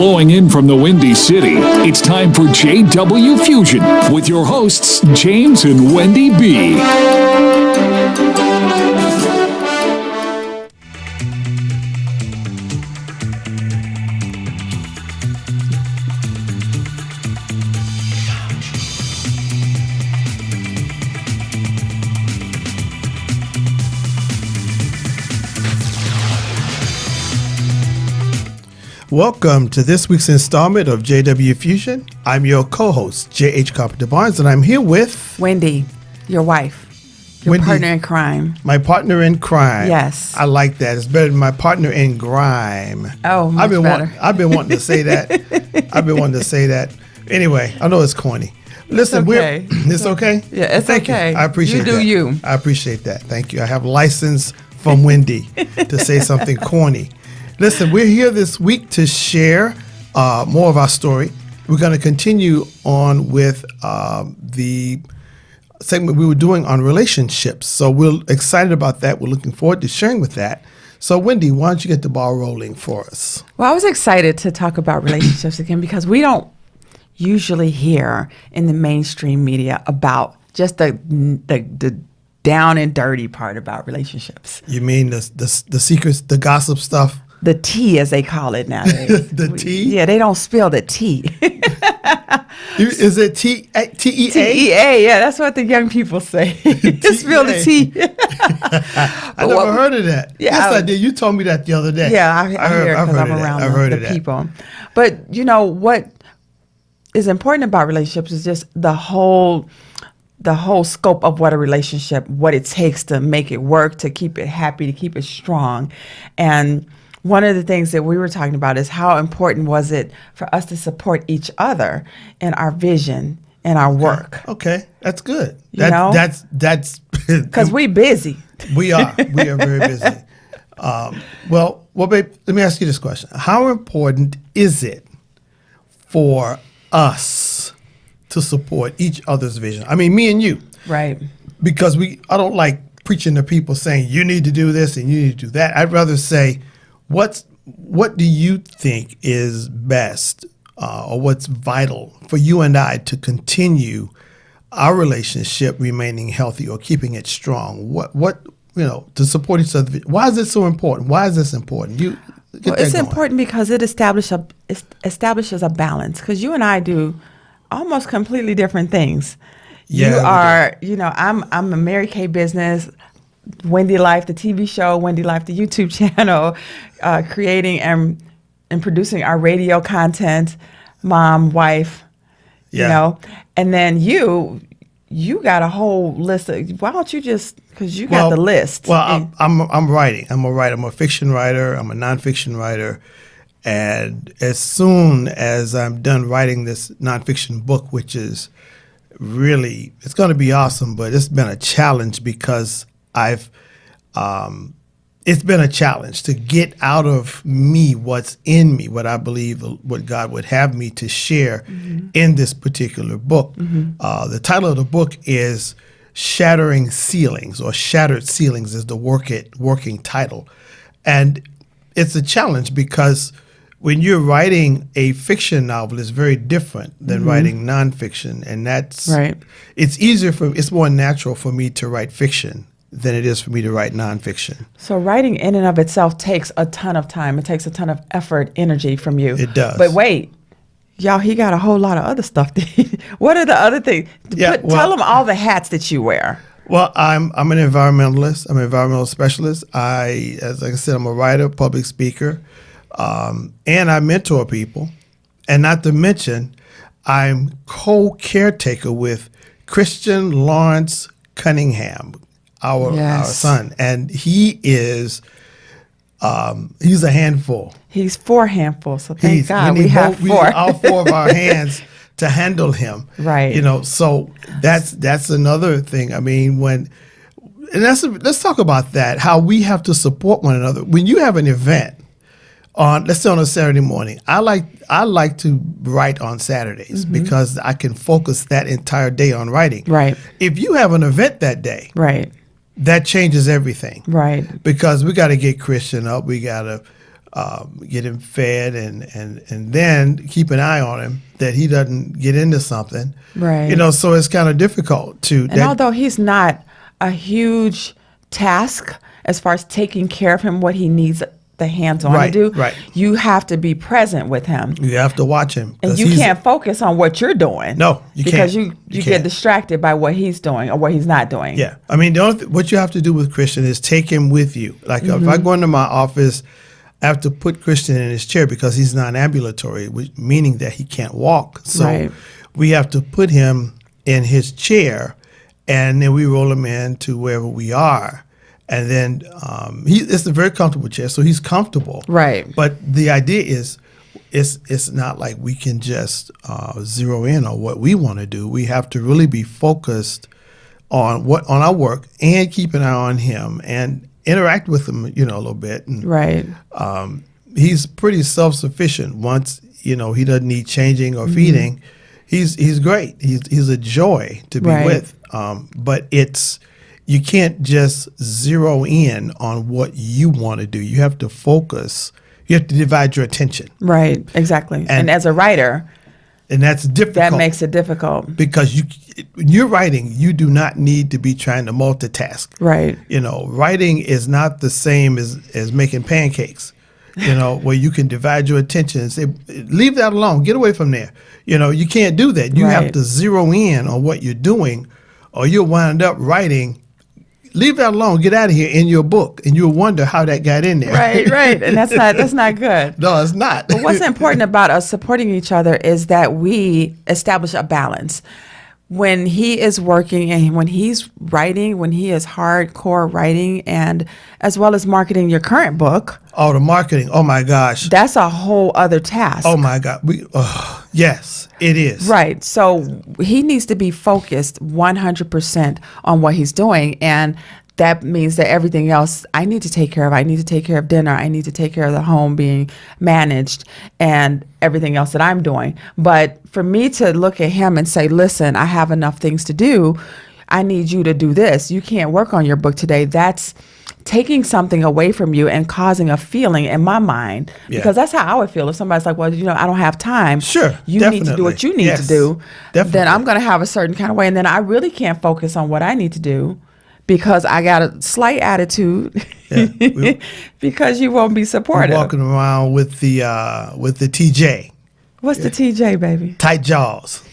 Flowing in from the Windy City, it's time for JW Fusion with your hosts, James and Wendy B. Welcome to this week's installment of JW Fusion. I'm your co-host, J.H. Carpenter Barnes, and I'm here with... Wendy, your wife, your Wendy, partner in crime. My partner in crime. Yes. I like that. It's better than my partner in grime. Oh, much better. I've been wanting to say that. I've been wanting to say that. Anyway, I know it's corny. Listen, okay. It's okay? Yeah, it's Thank okay. You. I appreciate that. You do you. I appreciate that. Thank you. I have license from Wendy to say something corny. Listen, we're here this week to share more of our story. We're going to continue on with the segment we were doing on relationships. So we're excited about that. We're looking forward to sharing with that. So, Wendy, why don't you get the ball rolling for us? Well, I was excited to talk about relationships again because we don't usually hear in the mainstream media about just the down and dirty part about relationships. You mean the secrets, the gossip stuff? The tea, as they call it nowadays. The tea? Yeah, they don't spill the tea. Is it T-E-A? T-E-A, yeah, that's what the young people say. Spill the tea. I never heard of that. Yeah, yes, I did. You told me that the other day. Yeah, I hear it because I'm around the people. But, you know, what is important about relationships is just the whole scope of what a relationship, what it takes to make it work, to keep it happy, to keep it strong. And one of the things that we were talking about is how important was it for us to support each other in our vision and our work. Okay, that's good. That's because we busy. We are very busy. Well, babe, let me ask you this question: how important is it for us to support each other's vision? I mean, me and you, right? Because I don't like preaching to people saying you need to do this and you need to do that. I'd rather say, what do you think is best or what's vital for you and I to continue our relationship remaining healthy or keeping it strong? What to support each other? Why is it so important? Why is this important? It's important because it establishes a balance. Because you and I do almost completely different things. Yeah, I'm a Mary Kay business. Wendy Life, the TV show, Wendy Life, the YouTube channel, creating and producing our radio content, mom, wife, and then you got a whole list of, why don't you just, because you got the list. Well, I'm writing. I'm a writer. I'm a fiction writer. I'm a nonfiction writer. And as soon as I'm done writing this nonfiction book, which is really, it's going to be awesome, but it's been a challenge because it's been a challenge to get out of me what's in me, what I believe, what God would have me to share in this particular book. The title of the book is Shattering Ceilings, or Shattered Ceilings is the working title. And it's a challenge because when you're writing a fiction novel, it's very different than writing nonfiction. And that's right. It's more natural for me to write fiction than it is for me to write nonfiction. So writing in and of itself takes a ton of time. It takes a ton of effort, energy from you. It does. But wait, y'all, he got a whole lot of other stuff. What are the other things? Tell them all the hats that you wear. Well, I'm an environmentalist. I'm an environmental specialist. Like I said, I'm a writer, public speaker, and I mentor people. And not to mention, I'm co-caretaker with Christian Lawrence Cunningham, our son, and he is he's a handful. He's 4 handfuls, so thank God we have 4. We need all 4 of our hands to handle him. Right. So that's another thing. I mean, let's talk about that, how we have to support one another. When you have an event let's say on a Saturday morning, I like to write on Saturdays because I can focus that entire day on writing. Right. If you have an event that day, right, that changes everything. Right. Because we got to get Christian up. We got to get him fed, and then keep an eye on him that he doesn't get into something. Right. You know, so it's kind of difficult to. And although he's not a huge task as far as taking care of him, what he needs the hands-on to do, you have to be present with him. You have to watch him. And you can't focus on what you're doing. No, you can't. Because you get distracted by what he's doing or what he's not doing. Yeah. I mean, what you have to do with Christian is take him with you. Like if I go into my office, I have to put Christian in his chair because he's non-ambulatory, meaning that he can't walk. So we have to put him in his chair, and then we roll him in to wherever we are. And then it's a very comfortable chair, so he's comfortable. Right. But the idea is, it's not like we can just zero in on what we want to do. We have to really be focused on our work and keep an eye on him and interact with him, a little bit. And, he's pretty self-sufficient. Once he doesn't need changing or feeding, he's great. He's a joy to be with. But you can't just zero in on what you want to do. You have to focus. You have to divide your attention. Right, exactly. And as a writer, and that's difficult. That makes it difficult. Because when you're writing, you do not need to be trying to multitask. Right. Writing is not the same as making pancakes, where you can divide your attention and say, leave that alone, get away from there. You can't do that. You have to zero in on what you're doing, or you'll wind up writing. Leave that alone. Get out of here in your book, and you'll wonder how that got in there. Right, and that's not good. No, it's not. But what's important about us supporting each other is that we establish a balance. When he is working and when he's writing, when he is hardcore writing, and as well as marketing your current book. Oh, the marketing! Oh my gosh, that's a whole other task. Oh my God, yes, it is. Right. So he needs to be focused 100% on what he's doing. And that means that everything else I need to take care of. I need to take care of dinner. I need to take care of the home being managed and everything else that I'm doing. But for me to look at him and say, listen, I have enough things to do. I need you to do this. You can't work on your book today. That's taking something away from you and causing a feeling in my mind, because that's how I would feel if somebody's like, well, I don't have time. Sure, you need to do what you need to do. Definitely. Then I'm going to have a certain kind of way, and then I really can't focus on what I need to do because I got a slight attitude because you won't be supportive. We're walking around with the TJ. What's the TJ, baby? Tight jaws.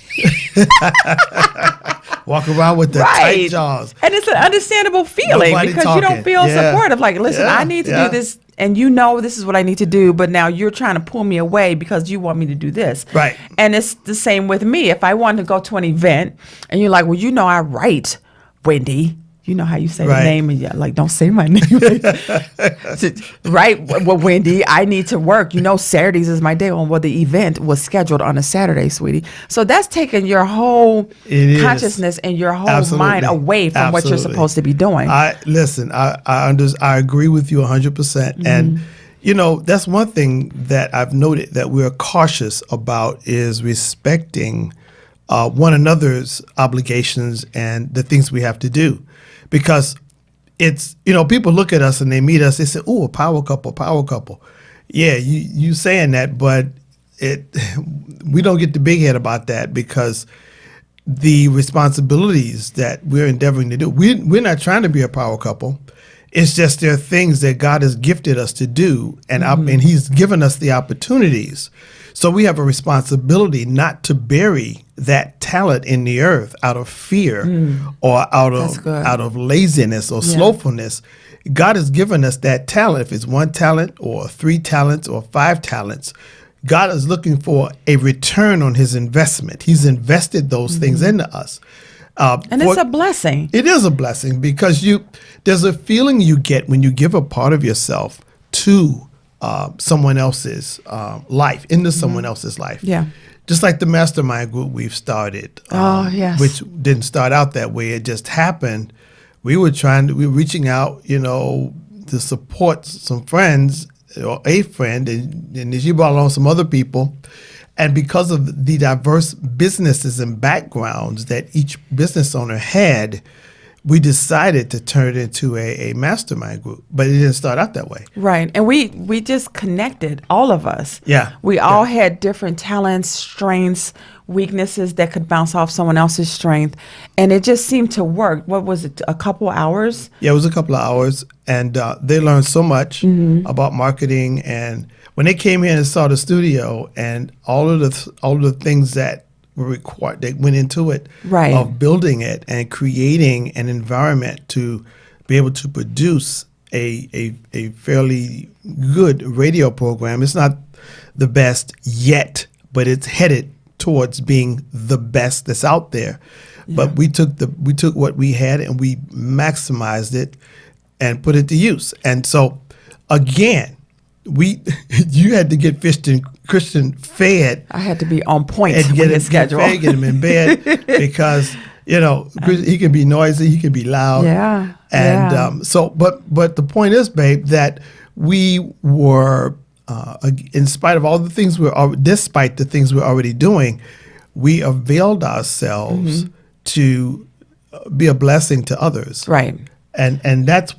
Walk around with the tight jaws. And it's an understandable feeling because you don't feel supportive. Like, listen, I need to do this, and this is what I need to do, but now you're trying to pull me away because you want me to do this. Right. And it's the same with me. If I want to go to an event and you're like, well, I write, Wendy. You know how you say the name, and you're like, don't say my name. Right? Well, Wendy, I need to work. Saturdays is my day. Well, the event was scheduled on a Saturday, sweetie. So that's taking your whole consciousness and your whole mind away from what you're supposed to be doing. I agree with you 100%. And, that's one thing that I've noted that we're cautious about is respecting one another's obligations and the things we have to do. Because it's, people look at us and they meet us, they say, oh, a power couple. Yeah, you saying that, but we don't get the big head about that because the responsibilities that we're endeavoring to do, we're not trying to be a power couple. It's just there are things that God has gifted us to do, and and He's given us the opportunities. So we have a responsibility not to bury that talent in the earth out of fear or out of laziness or slothfulness. God has given us that talent. If it's 1 talent or 3 talents or 5 talents, God is looking for a return on His investment. He's invested those things into us. And it's a blessing. It is a blessing because there's a feeling you get when you give a part of yourself to someone else's life, into someone else's life. Yeah. Just like the mastermind group we've started. Which didn't start out that way. It just happened. We were reaching out, to support some friends or a friend, and she brought along some other people. And because of the diverse businesses and backgrounds that each business owner had, we decided to turn it into a mastermind group, but it didn't start out that way. Right. And we just connected, all of us. Yeah. We all had different talents, strengths, weaknesses that could bounce off someone else's strength. And it just seemed to work. What was it, a couple hours? Yeah, it was a couple of hours. And they learned so much about marketing. And when they came in and saw the studio and all of the things that were required, they went into it, right, of building it and creating an environment to be able to produce a fairly good radio program. It's not the best yet, but it's headed towards being the best that's out there. Yeah. But we took what we had and we maximized it and put it to use. And so again, you had to get Christian fed. I had to be on point and with his schedule. Get him in bed because he can be noisy, he can be loud. Yeah. And but the point is, babe, that we were in spite of all the things despite the things we're already doing, we availed ourselves to be a blessing to others. Right. And that's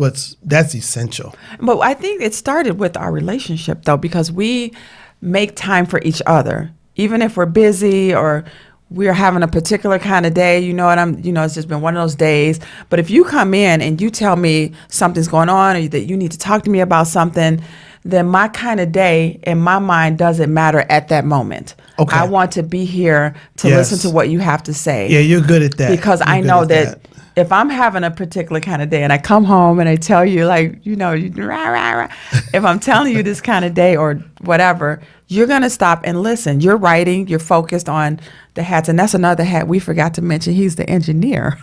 essential. But I think it started with our relationship, though, because we make time for each other, even if we're busy or we're having a particular kind of day. It's just been one of those days. But if you come in and you tell me something's going on or that you need to talk to me about something, then my kind of day in my mind doesn't matter at that moment. Okay. I want to be here to listen to what you have to say. Yeah, you're good at that. Because I know that if I'm having a particular kind of day and I come home and I tell you, if I'm telling you this kind of day or whatever, you're going to stop and listen. You're writing, you're focused on the hats. And that's another hat we forgot to mention. He's the engineer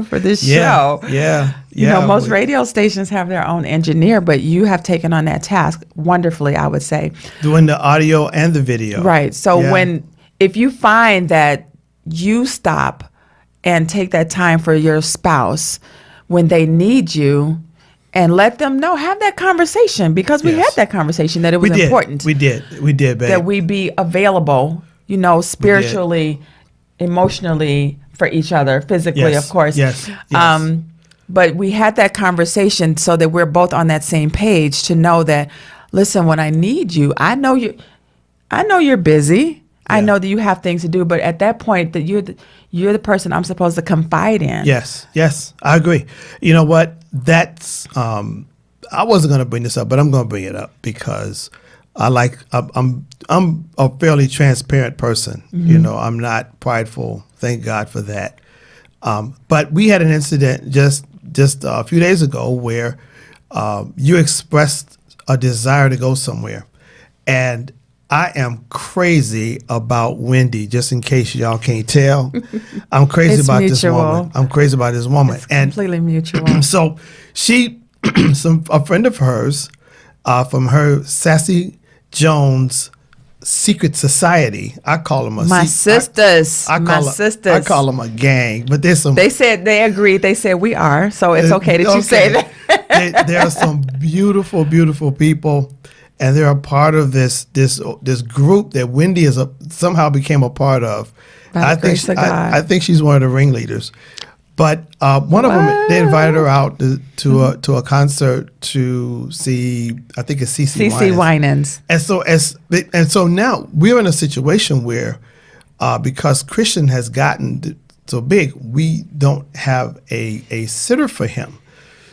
for this show. Yeah. Most radio stations have their own engineer, but you have taken on that task wonderfully, I would say. Doing the audio and the video. Right. So if you find that you stop and take that time for your spouse when they need you and let them know, have that conversation, because we had that conversation that it was important. We did, babe. That we be available, spiritually, emotionally for each other, physically, of course. Yes. But we had that conversation so that we're both on that same page to know that, listen, when I need you, I know you're busy. I know that you have things to do, but at that point, that you're the person I'm supposed to confide in. Yes, I agree. You know what? That's I wasn't going to bring this up, but I'm going to bring it up because I'm a fairly transparent person. I'm not prideful. Thank God for that. But we had an incident just a few days ago where you expressed a desire to go somewhere, and I am crazy about Wendy, just in case y'all can't tell. I'm crazy about this woman. I'm crazy about this woman. It's completely mutual. So a friend of hers from her Sassy Jones secret society. I call them sisters. I call them a gang, but there's some. They said they agreed. They said we are, so it's okay that you say that. There are some beautiful, beautiful people. And they're a part of this group that Wendy somehow became a part of. I think she's one of the ringleaders. But one of them, they invited her out to a concert to see, I think it's CeCe Winans. And so now we're in a situation where because Christian has gotten so big, we don't have a sitter for him.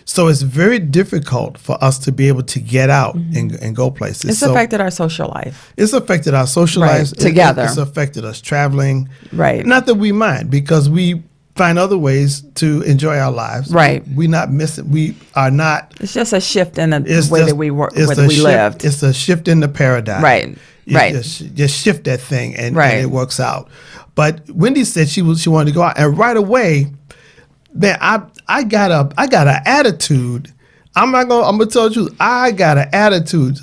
So it's very difficult for us to be able to get out and go places. It's affected our social life. It's affected our social lives. Together. It's affected us traveling. Right. Not that we mind, because we find other ways to enjoy our lives. Right. We're not missing. We are not. It's just a shift in the way that we work, whether we lived. It's a shift in the paradigm. Right. Just shift that thing and it works out. But Wendy said she wanted to go out, and right away, man, I got an attitude. I'm gonna tell you, I got an attitude.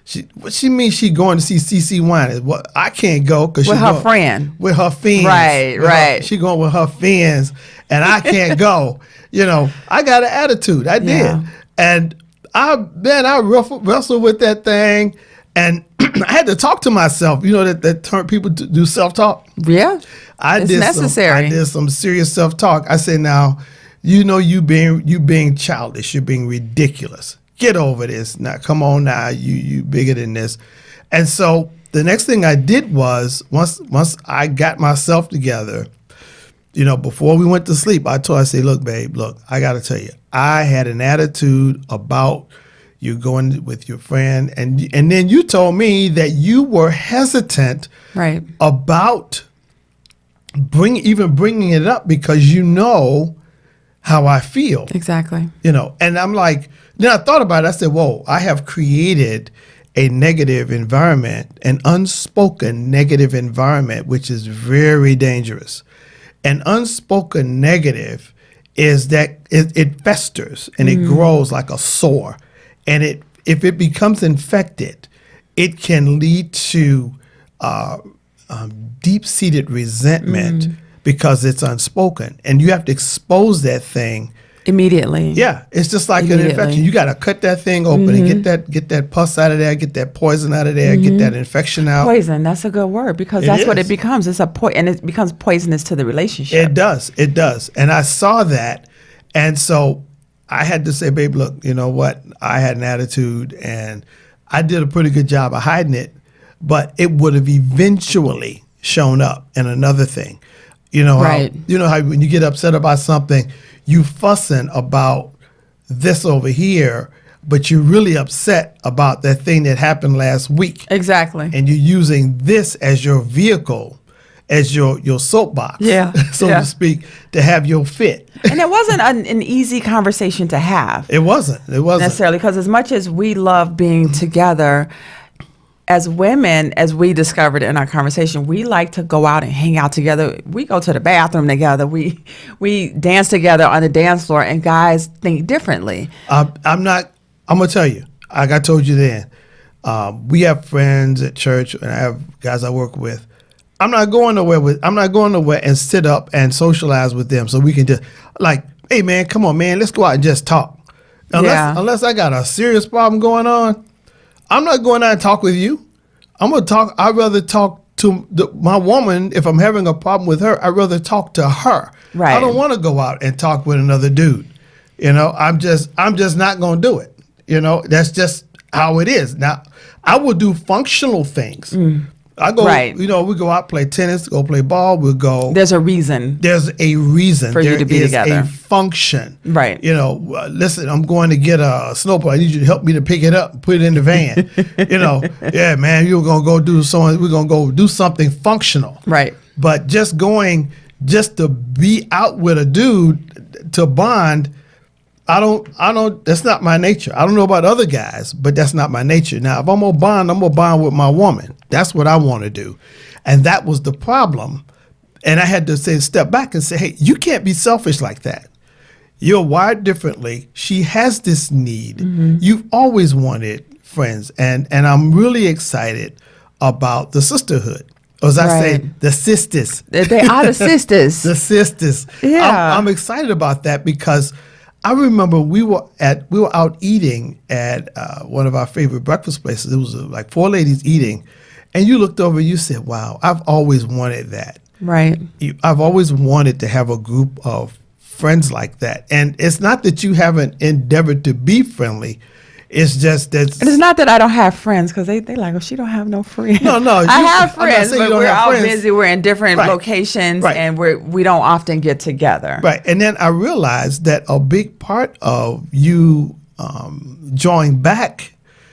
She means she going to see CeCe Winans. Well, I can't go because with her friend. With her friends. Right. She going with her friends, and I can't go. I got an attitude. I did, and I wrestled with that thing, and I had to talk to myself. That turn people to do self talk. Yeah, it's necessary. I did some serious self talk. I said, now, you being childish, you're being ridiculous. Get over this. Now, come on now, you bigger than this. And so the next thing I did was, once I got myself together, before we went to sleep, I said, look, babe, I got to tell you, I had an attitude about you going with your friend. And then you told me that you were hesitant about bringing it up because you know how I feel. Exactly. And I'm like, then I thought about it. I said, whoa, I have created a negative environment, an unspoken negative environment, which is very dangerous. An unspoken negative is that it festers and it grows like a sore. And if it becomes infected, it can lead to deep-seated resentment because it's unspoken. And you have to expose that thing immediately. Yeah, it's just like an infection. You got to cut that thing open and get that pus out of there, get that poison out of there, get that infection out. Poison, that's a good word because that's what it becomes. It's and it becomes poisonous to the relationship. It does. And I saw that. And so I had to say, babe, look, you know what? I had an attitude and I did a pretty good job of hiding it, but it would have eventually shown up in another thing. How when you get upset about something, you fussing about this over here, but you're really upset about that thing that happened last week. Exactly. And you're using this as your vehicle, as your soapbox, so to speak, to have your fit. And it wasn't an easy conversation to have. It wasn't necessarily, because as much as we love being together, as women, as we discovered in our conversation, we like to go out and hang out together. We go to the bathroom together. We dance together on the dance floor, and guys think differently. I'm going to tell you, like I told you then, we have friends at church, and I have guys I work with. I'm not going nowhere and sit up and socialize with them so we can just, like, hey, man, come on, man, let's go out and just talk. Unless I got a serious problem going on, I'm not going out and talk with you. I'm going to talk. I'd rather talk to my woman. If I'm having a problem with her, I'd rather talk to her. Right. I don't want to go out and talk with another dude. I'm just not going to do it. That's just how it is. Now, I will do functional things. I go, we go out, play tennis, go play ball. We'll go. There's a reason. For you to be together. There is a function. Right. Listen, I'm going to get a snowball. I need you to help me to pick it up and put it in the van. Yeah, man, you're going to go do something. We're going to go do something functional. Right. But just to be out with a dude to bond, I don't, that's not my nature. I don't know about other guys, but that's not my nature. Now, if I'm going to bond with my woman. That's what I want to do. And that was the problem. And I had to step back and say, hey, you can't be selfish like that. You're wired differently. She has this need. You've always wanted friends. And I'm really excited about the sisterhood. Or as I say, the sisters. They are the sisters. The sisters. Yeah. I'm excited about that because I remember we were out eating at one of our favorite breakfast places. It was like 4 ladies eating, and you looked over and you said, "Wow, I've always wanted that." Right. I've always wanted to have a group of friends like that. And it's not that you haven't endeavored to be friendly. It's just that. And it's not that I don't have friends, because they like, oh, she don't have no friends. No. I have friends, but we're all busy. We're in different locations, and we don't often get together. Right. And then I realized that a big part of you drawing back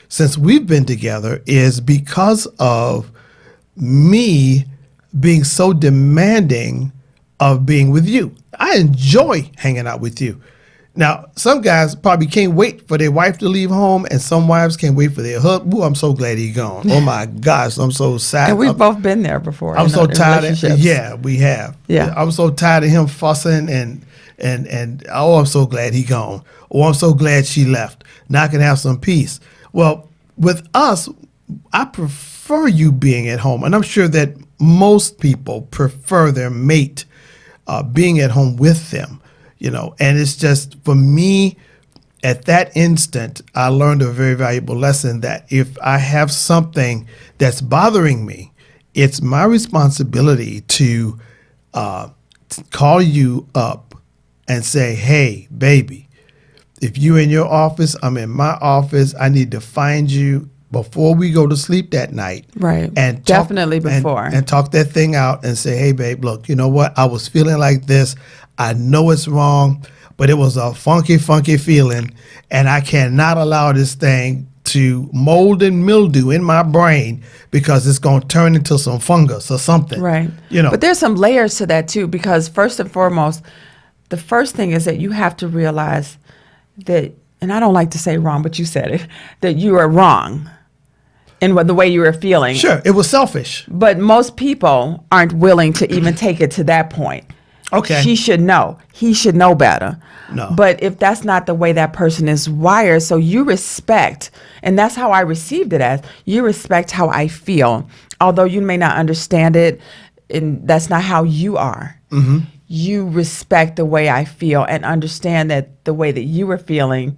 since we've been together is because of me being so demanding of being with you. I enjoy hanging out with you. Now, some guys probably can't wait for their wife to leave home, and some wives can't wait for their husband. Ooh, I'm so glad he's gone. Oh my gosh, I'm so sad. And we've both been there before. I'm so tired. Yeah, we have. Yeah, I'm so tired of him fussing and oh, I'm so glad he gone. Oh, I'm so glad she left. Now I can have some peace. Well, with us, I prefer you being at home, and I'm sure that most people prefer their mate being at home with them. And it's just, for me, at that instant, I learned a very valuable lesson that if I have something that's bothering me, it's my responsibility to call you up and say, hey, baby, if you're in your office, I'm in my office. I need to find you before we go to sleep that night. Right. And definitely before. And talk that thing out and say, hey, babe, look, you know what? I was feeling like this. I know it's wrong, but it was a funky, funky feeling. And I cannot allow this thing to mold and mildew in my brain because it's going to turn into some fungus or something. Right. But there's some layers to that too, because first and foremost, the first thing is that you have to realize that, and I don't like to say wrong, but you said it, that you are wrong in the way you were feeling. Sure, it was selfish. But most people aren't willing to even take it to that point. Okay. She should know. He should know better. No. But if that's not the way that person is wired, so you respect, and that's how I received it as, you respect how I feel. Although you may not understand it, and that's not how you are. Mm-hmm. You respect the way I feel and understand that the way that you were feeling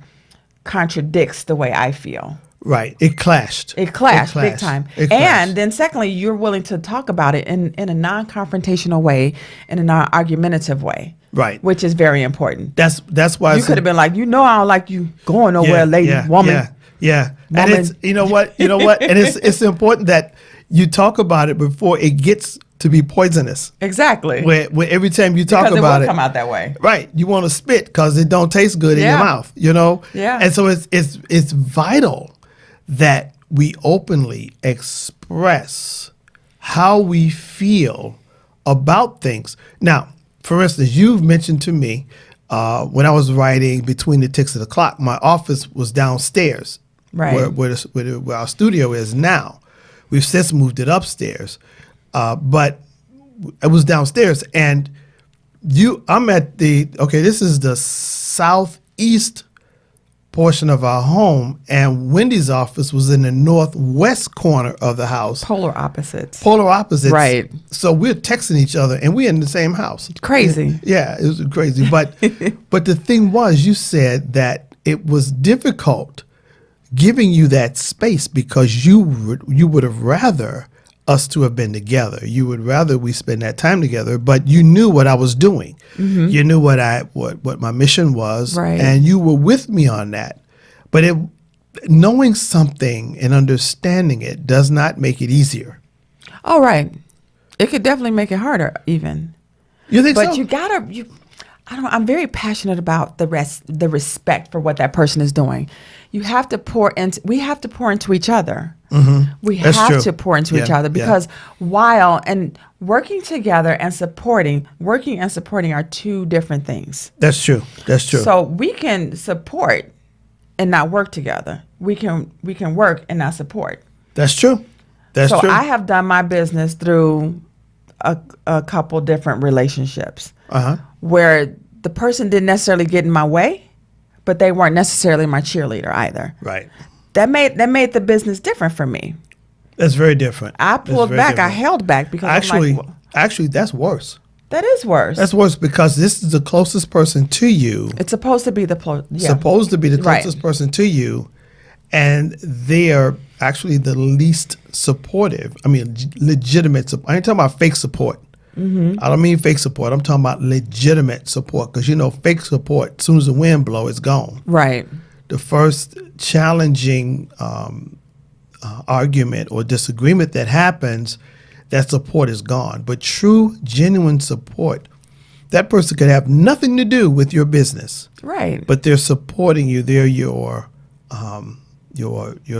contradicts the way I feel. Right. It clashed. It clashed big time. And then secondly, you're willing to talk about it in a non-confrontational way, in a non-argumentative way. Right. Which is very important. That's why you could have been like, I don't like you going nowhere, woman. Yeah. And it's, you know what? And it's important that you talk about it before it gets to be poisonous. Exactly. Where every time you talk about it, come out that way. Right. You want to spit because it don't taste good in your mouth, Yeah. And so it's vital that we openly express how we feel about things. Now, for instance, you've mentioned to me when I was writing Between the Ticks of the Clock, my office was downstairs, right, where our studio is now. We've since moved it upstairs, but it was downstairs. And I'm at this is the southeast portion of our home, and Wendy's office was in the northwest corner of the house. Polar opposites. Right. So we're texting each other, and we're in the same house. Crazy. Yeah, it was crazy. But but the thing was, you said that it was difficult giving you that space because you would have rather us to have been together. You would rather we spend that time together, but you knew what I was doing. Mm-hmm. You knew what my mission was, right, and you were with me on that. But knowing something and understanding it does not make it easier. Oh, right. It could definitely make it harder even. You think so? But I'm very passionate about the respect for what that person is doing. We have to pour into each other. Mm-hmm. We have to pour into each other because working together and supporting are two different things. That's true. So we can support and not work together. We can work and not support. That's true. So I have done my business through a couple different relationships. Uh-huh. Where the person didn't necessarily get in my way, but they weren't necessarily my cheerleader either. Right. That made the business different for me. That's very different. I pulled back. I held back because actually, that's worse. That is worse. That's worse because this is the closest person to you. It's supposed to be the closest person to you, and they are actually the least supportive. I mean, legitimate. I ain't talking about fake support. Mm-hmm. I don't mean fake support. I'm talking about legitimate support because fake support, as soon as the wind blows, it's gone. Right. The first challenging argument or disagreement that happens, that support is gone. But true, genuine support, that person could have nothing to do with your business. Right. But they're supporting you. They're your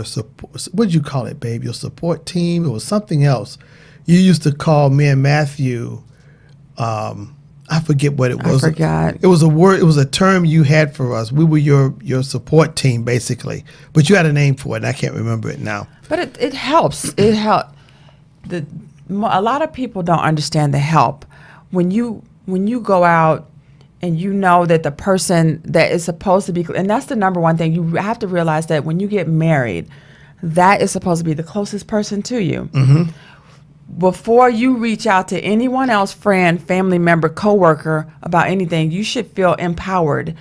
support. What did you call it, babe? Your support team? It was something else. You used to call me and Matthew, I forget what it was. I forgot. It was a word. It was a term you had for us. We were your support team, basically. But you had a name for it, and I can't remember it now. But it helps. It helps. A lot of people don't understand the help. When you go out and you know that the person that is supposed to be, and that's the number one thing, you have to realize that when you get married, that is supposed to be the closest person to you. Mm-hmm. Before you reach out to anyone else, friend, family member, coworker, about anything, you should feel empowered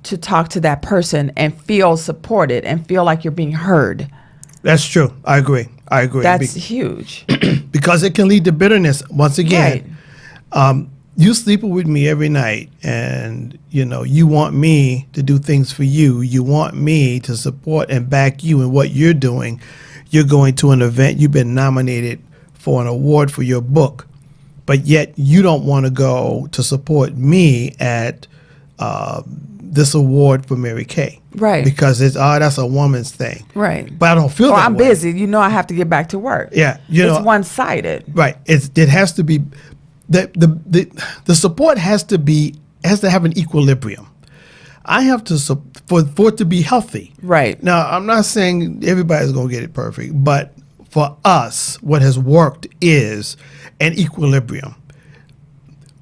to talk to that person and feel supported and feel like you're being heard. That's true. I agree. That's huge. Because it can lead to bitterness. Once again, right. you sleeping with me every night, and you want me to do things for you. You want me to support and back you in what you're doing. You're going to an event. You've been nominated for an award for your book, but yet you don't want to go to support me at this award for Mary Kay. Right. Because that's a woman's thing. Right. But I don't feel that I'm way. busy. I have to get back to work. Yeah. It's one-sided. Right. It has to be the support has to have an equilibrium. I have to for it to be healthy. Right. Now, I'm not saying everybody's going to get it perfect, but for us, what has worked is an equilibrium.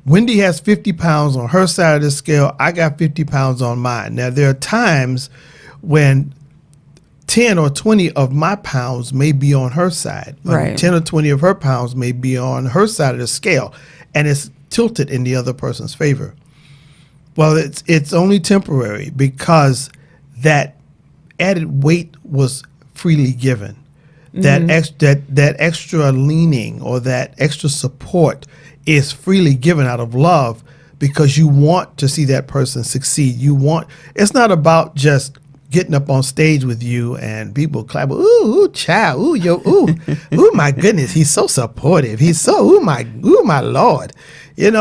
Wendy has 50 pounds on her side of the scale. I got 50 pounds on mine. Now, there are times when 10 or 20 of my pounds may be on her side. Right. 10 or 20 of her pounds may be on her side of the scale, and it's tilted in the other person's favor. Well, it's only temporary because that added weight was freely given. That extra leaning or that extra support is freely given out of love because you want to see that person succeed. It's not about just getting up on stage with you and people clap, ooh, child, ooh, my goodness, he's so supportive. He's so, ooh, my Lord. And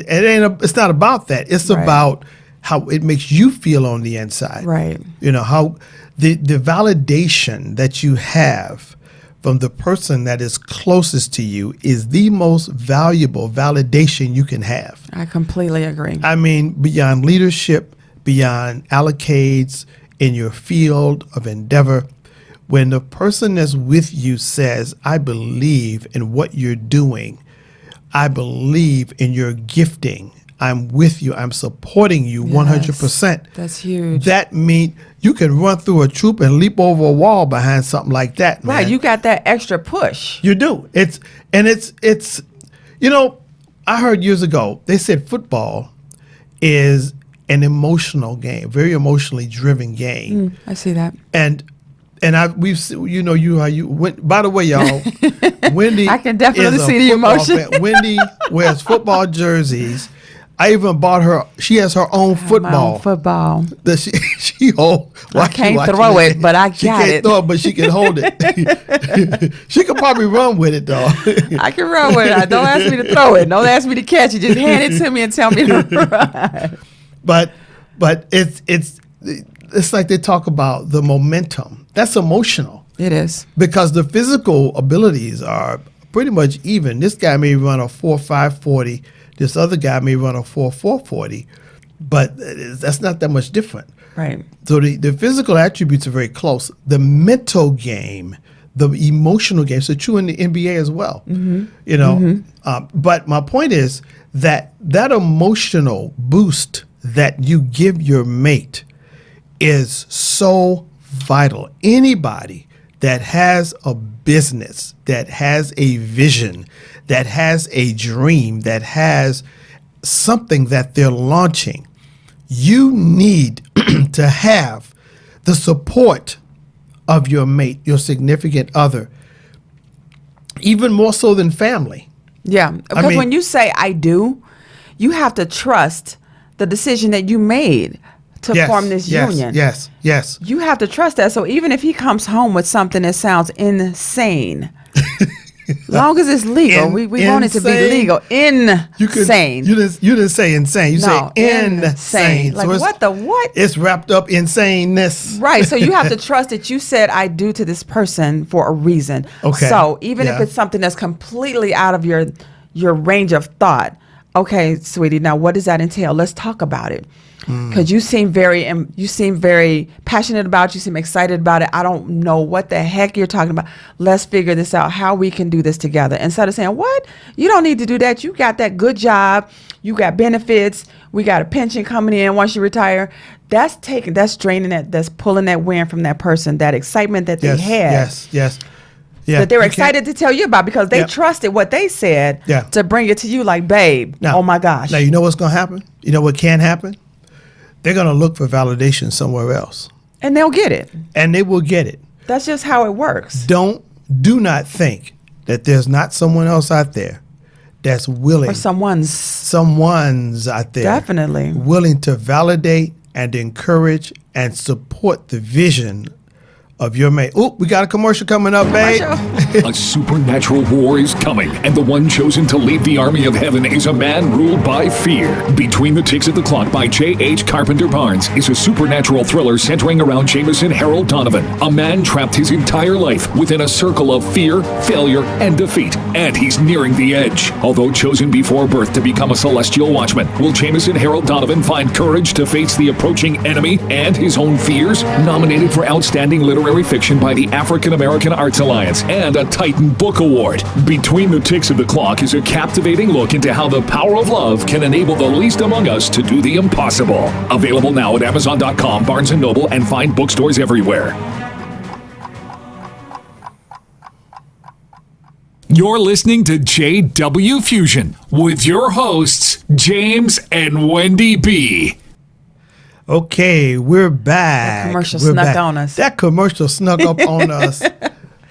it's not about that. It's about how it makes you feel on the inside. Right. How the validation that you have from the person that is closest to you is the most valuable validation you can have. I completely agree. I mean, beyond leadership, beyond accolades in your field of endeavor, when the person that's with you says, I believe in what you're doing, I believe in your gifting, I'm with you, I'm supporting you 100%. That's huge. That means you can run through a troop and leap over a wall behind something like that, man. Right, you got that extra push. You do. It's I heard years ago, they said football is an emotional game, very emotionally driven game. I see that. And you went. By the way, y'all, Wendy, I can definitely is a see the football emotion. fan. Wendy wears football jerseys. I even bought her. She has her own football. My own football. That she hold. I can't throw it, but I got it. She can't throw it, but she can hold it. She could probably run with it, though. I can run with it. Don't ask me to throw it. Don't ask me to catch it. Just hand it to me and tell me to run. But it's like they talk about the momentum. That's emotional. It is. Because the physical abilities are pretty much even. This guy may run a 4.540. This other guy may run a 4.440. But that's not that much different. Right. So the physical attributes are very close. The mental game, the emotional game, so true in the NBA as well. But my point is that emotional boost that you give your mate is so vital. Anybody that has a business, that has a vision, that has a dream, that has something that they're launching, you need to have the support of your mate, your significant other, even more so than family. Yeah, because when you say I do, you have to trust the decision that you made to form this union. Yes. You have to trust that. So even if he comes home with something that sounds insane, long as it's legal, we want it to be legal. Insane. You didn't say insane. You say insane. Like so what? It's wrapped up insaneness. Right. So you have to trust that you said I do to this person for a reason. Okay. So even if it's something that's completely out of your range of thought, okay, sweetie, now what does that entail? Let's talk about it. Because you seem very passionate about it. You seem excited about it. I don't know what the heck you're talking about. Let's figure this out, how we can do this together. Instead of saying, what? You don't need to do that. You got that good job. You got benefits. We got a pension coming in once you retire. That's draining that's pulling that wind from that person, that excitement that they had. Yes. Yeah, that they were excited to tell you about because they trusted what they said to bring it to you like, babe, oh my gosh. Now, you know what's going to happen? You know what can happen? They're going to look for validation somewhere else. And they'll get it. And they will get it. That's just how it works. Do not think that there's not someone else out there that's willing. Or Someone's out there. Definitely. Willing to validate and encourage and support the vision of your mate. Oh, we got a commercial coming up, babe. A supernatural war is coming, and the one chosen to lead the army of heaven is a man ruled by fear. Between the Ticks of the Clock by J.H. Carpenter Barnes is a supernatural thriller centering around Jameson Harold Donovan, a man trapped his entire life within a circle of fear, failure, and defeat. And he's nearing the edge. Although chosen before birth to become a celestial watchman, will Jameson Harold Donovan find courage to face the approaching enemy and his own fears? Nominated for Outstanding Literary Fiction by the African American Arts Alliance and a Titan Book Award. Between the Ticks of the Clock is a captivating look into how the power of love can enable the least among us to do the impossible. Available now at Amazon.com, Barnes & Noble, and fine bookstores everywhere. You're listening to JW Fusion with your hosts, James and Wendy B. Okay, we're back. That commercial snuck on us. That commercial snuck up on us.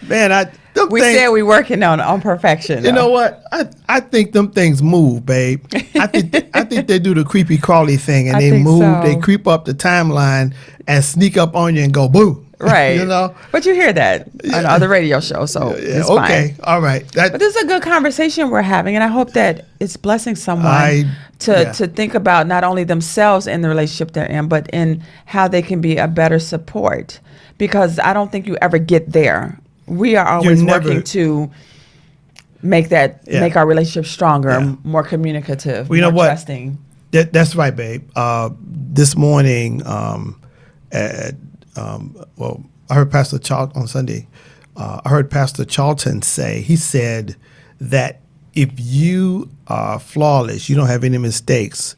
Man, we said we working on perfection. You know what? I think them things move, babe. I think they do the creepy crawly thing, and they move. So. They creep up the timeline and sneak up on you and go boom. Right. You know. But you hear that on other radio shows, so it's fine. Okay. All right. But this is a good conversation we're having, and I hope that it's blessing someone to think about not only themselves in the relationship they're in, but in how they can be a better support. Because I don't think you ever get there. We are always working to make our relationship stronger, more communicative, more trusting. That's right, babe. This morning, I heard Pastor Charlton on Sunday. I heard Pastor Charlton say, he said that if you are flawless, you don't have any mistakes,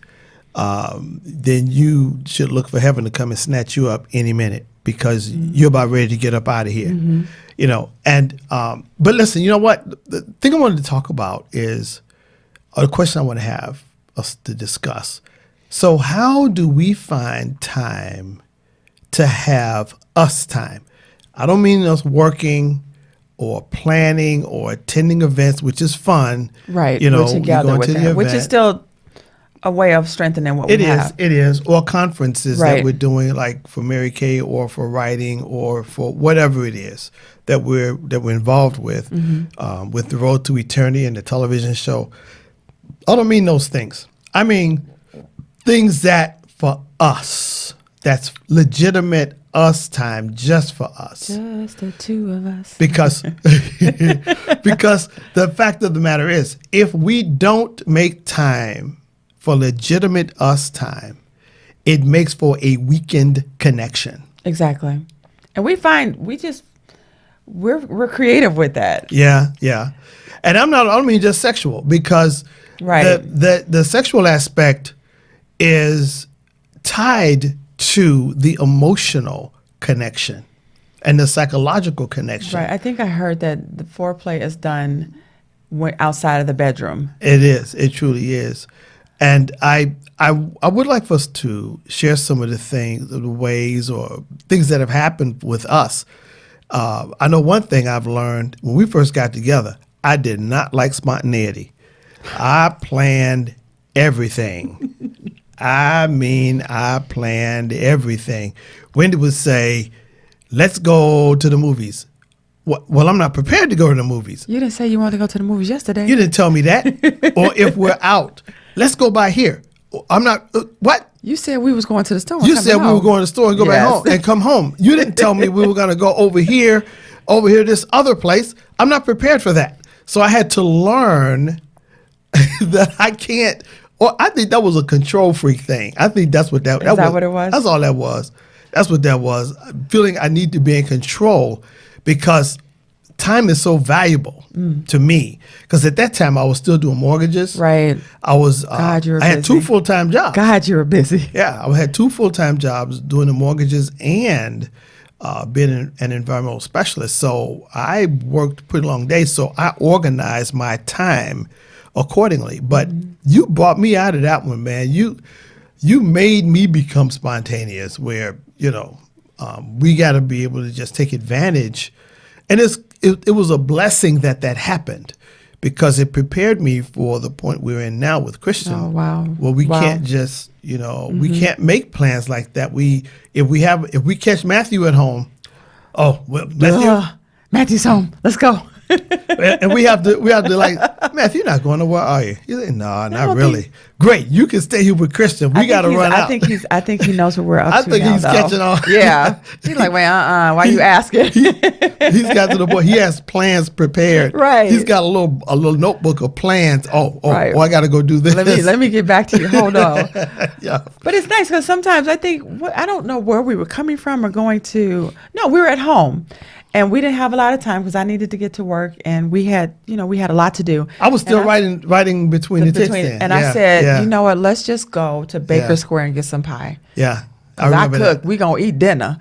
then you should look for heaven to come and snatch you up any minute because you're about ready to get up out of here. Mm-hmm. You know, and but listen, you know what? The thing I wanted to talk about is a question I want to have us to discuss. So how do we find time to have us time? I don't mean us working or planning or attending events, which is fun. Right. You know, we're together with that, which is still a way of strengthening what we have. It is. Or conferences that we're doing, like for Mary Kay or for writing or for whatever it is that we're involved with, with the Road to Eternity and the television show. I don't mean those things. I mean things that for us, that's legitimate us time, just for us. Just the two of us. Because the fact of the matter is, if we don't make time for legitimate us time, it makes for a weakened connection. Exactly. And we find we're creative with that. Yeah. And I don't mean just sexual, because the sexual aspect is tied to the emotional connection and the psychological connection. Right. I think I heard that the foreplay is done outside of the bedroom. It is. It truly is. And I would like for us to share some of the ways or things that have happened with us. I know one thing I've learned when we first got together, I did not like spontaneity. I planned everything. I planned everything. Wendy would say, let's go to the movies. Well, I'm not prepared to go to the movies. You didn't say you wanted to go to the movies yesterday. You didn't tell me that. Or if we're out, let's go by here. I'm not, what? You said we was going to the store. You said we were going to the store and go back home and come home. You didn't tell me we were going to go over here, this other place. I'm not prepared for that. So I had to learn that I can't. Well, I think that was a control freak thing. I think that's what that was. Is that what it was? That's all that was. That's what that was. Feeling I need to be in control because time is so valuable to me. Because at that time I was still doing mortgages. Right. I was. I had 2 full-time jobs. God, you were busy. Yeah, I had 2 full-time jobs doing the mortgages and being an environmental specialist. So I worked pretty long days. So I organized my time accordingly. But you brought me out of that one, man. You made me become spontaneous where, we got to be able to just take advantage. And it was a blessing that happened because it prepared me for the point we're in now with Christian. Oh, wow. Well, we can't just, we can't make plans like that. If we catch Matthew at home, Matthew's home. Let's go. and we have to like, Matthew, you're not going nowhere, are you? He's like, no, not really. Great, you can stay here with Christian. We got to run out. I think he knows what we're up to. I think he's catching on. Yeah, he's like, wait, why are you asking? He's got to the point. He has plans prepared. Right. He's got a little notebook of plans. Right. I got to go do this. Let me get back to you. Hold on. Yeah. But it's nice because sometimes I think I don't know where we were coming from or going to. No, we were at home. And we didn't have a lot of time because I needed to get to work, and we had a lot to do. I was still writing between the ticks. And I said, you know what? Let's just go to Baker Square and get some pie. Yeah, I cook. We gonna eat dinner,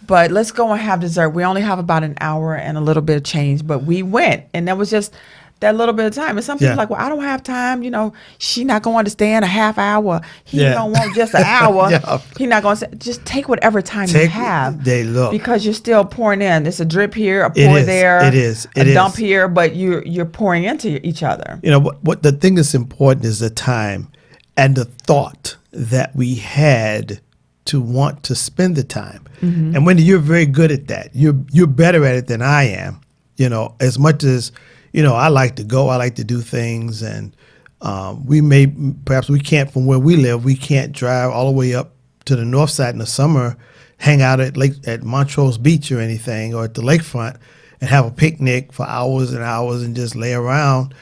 but let's go and have dessert. We only have about an hour and a little bit of change, but we went, and that was just that little bit of time. And some people are like, well, I don't have time. She not going to understand a half hour. He don't want just an hour. He not going to just take whatever time you have. Because you're still pouring in. It's a drip here, a pour there. It is. A dump here, but you're pouring into each other. What the thing that's important is the time and the thought that we had to want to spend the time. Mm-hmm. And Wendy, you're very good at that. You're better at it than I am. As much as I like to go, I like to do things, and perhaps we can't, from where we live, we can't drive all the way up to the north side in the summer, hang out at Montrose Beach or anything, or at the lakefront and have a picnic for hours and hours and just lay around,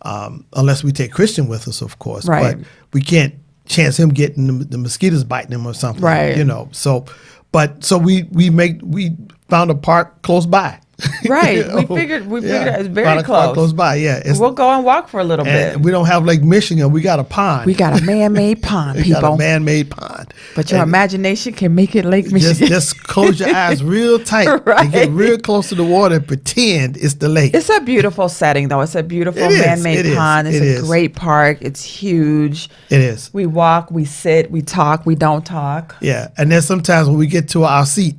unless we take Christian with us, of course. Right. But we can't chance him getting the mosquitoes biting him or something. Right. So we found a park close by. Right. We figured it's very close by. Yeah. We'll go and walk for a little bit. We don't have Lake Michigan. We got a pond. We got a man-made pond, people. We got a man-made pond. But your imagination can make it Lake Michigan. Just close your eyes real tight. Right. And get real close to the water and pretend it's the lake. It's a beautiful setting, though. It's a beautiful man-made pond. It's a great park. It's huge. It is. We walk, we sit, we talk, we don't talk. Yeah. And then sometimes when we get to our seat,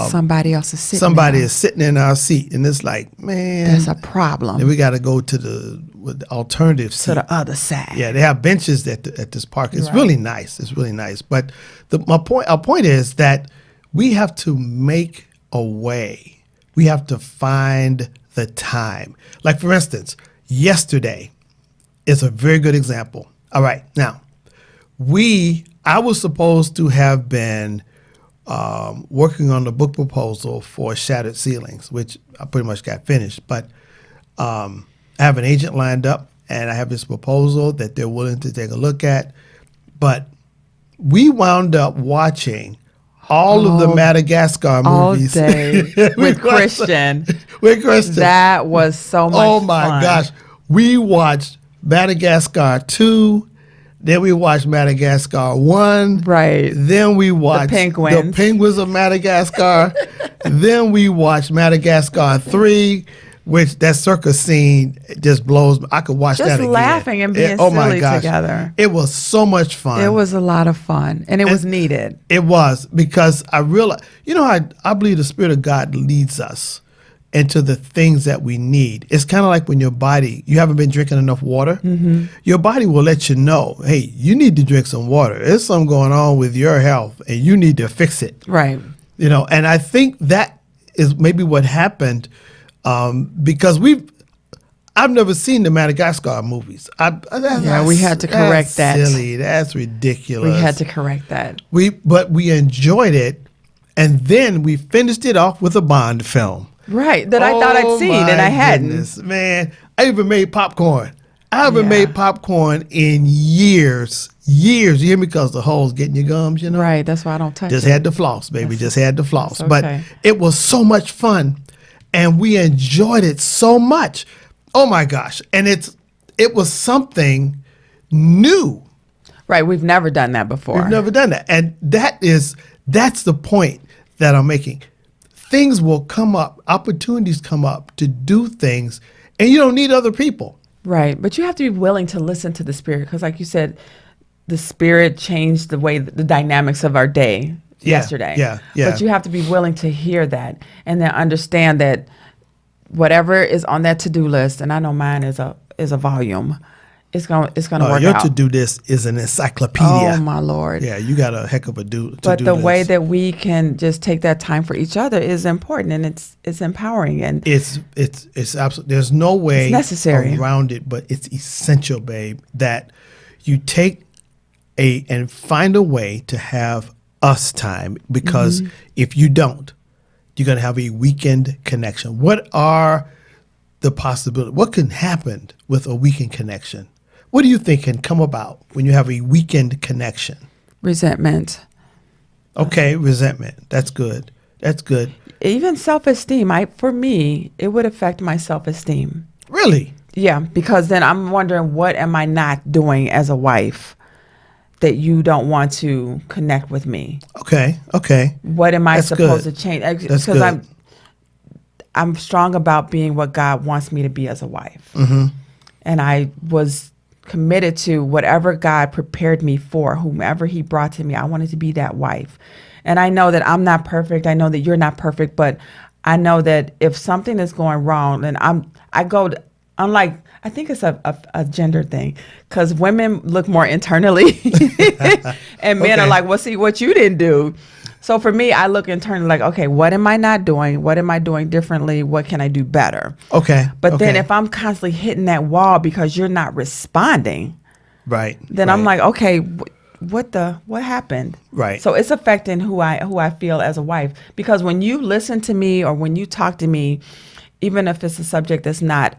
somebody else is sitting. Somebody is sitting in our seat, and it's like, man, there's a problem. And we got to go to the alternative seat. To the other side. Yeah, they have benches at this park. It's really nice. It's really nice. But our point is that we have to make a way. We have to find the time. Like, for instance, yesterday is a very good example. All right, now I was supposed to have been working on the book proposal for Shattered Ceilings, which I pretty much got finished. But I have an agent lined up, and I have this proposal that they're willing to take a look at. But we wound up watching all of the Madagascar movies. All day with Christian. With Christian. That was so much fun. Oh, my gosh. We watched Madagascar 2. Then we watched Madagascar 1. Right. Then we watched the Penguins of Madagascar. Then we watched Madagascar 3, which that circus scene just blows me. I could watch that again. Just laughing and being silly together. It was so much fun. It was a lot of fun, and it was needed. It was, because I realized, I believe the Spirit of God leads us into the things that we need. It's kind of like when you haven't been drinking enough water. Mm-hmm. Your body will let you know, hey, you need to drink some water. There's something going on with your health, and you need to fix it. Right. And I think that is maybe what happened, because I've never seen the Madagascar movies. We had to correct that. That's silly. That's ridiculous. We had to correct that. But we enjoyed it, and then we finished it off with a Bond film. Right, that I thought I'd seen and I hadn't. Goodness, man, I even made popcorn. I haven't made popcorn in years. You hear me? Because the hole's getting your gums, Right, that's why I don't touch it. Just had to floss, baby. Just had to floss. Okay. But it was so much fun, and we enjoyed it so much. Oh my gosh! And it was something new. Right, we've never done that before. We've never done that, and that's the point that I'm making. Things will come up, opportunities come up to do things, and you don't need other people. Right, but you have to be willing to listen to the Spirit, because like you said, the Spirit changed the dynamics of our day yesterday. Yeah. But you have to be willing to hear that and then understand that whatever is on that to-do list, and I know mine is a volume. It's gonna work your out. to-do list is an encyclopedia. Oh my Lord! Yeah, you got a heck of a to-do But the list. way that we can just take that time for each other is important, and it's empowering, and it's absolutely, there's no way it's necessary around it, but it's essential, babe, that you take and find a way to have us time, because if you don't, you're going to have a weekend connection. What are the possibilities? What can happen with a weekend connection? What do you think can come about when you have a weekend connection? Resentment. Okay, resentment. That's good. That's good. Even self-esteem. For me, it would affect my self-esteem. Really? Yeah, because then I'm wondering, what am I not doing as a wife that you don't want to connect with me? Okay. What am I That's supposed good. to change? That's Because good. I'm strong about being what God wants me to be as a wife. Mm-hmm. And I was committed to whatever God prepared me for, whomever he brought to me. I wanted to be that wife. And I know that I'm not perfect. I know that you're not perfect, but I know that if something is going wrong, then unlike, I think it's a gender thing, because women look more internally and men are like, well, see what you didn't do. So for me, I look internally like, okay, what am I not doing? What am I doing differently? What can I do better? Okay. But then if I'm constantly hitting that wall because you're not responding, right, then I'm like, okay, what happened? Right. So it's affecting who I feel as a wife, because when you listen to me or when you talk to me, even if it's a subject that's not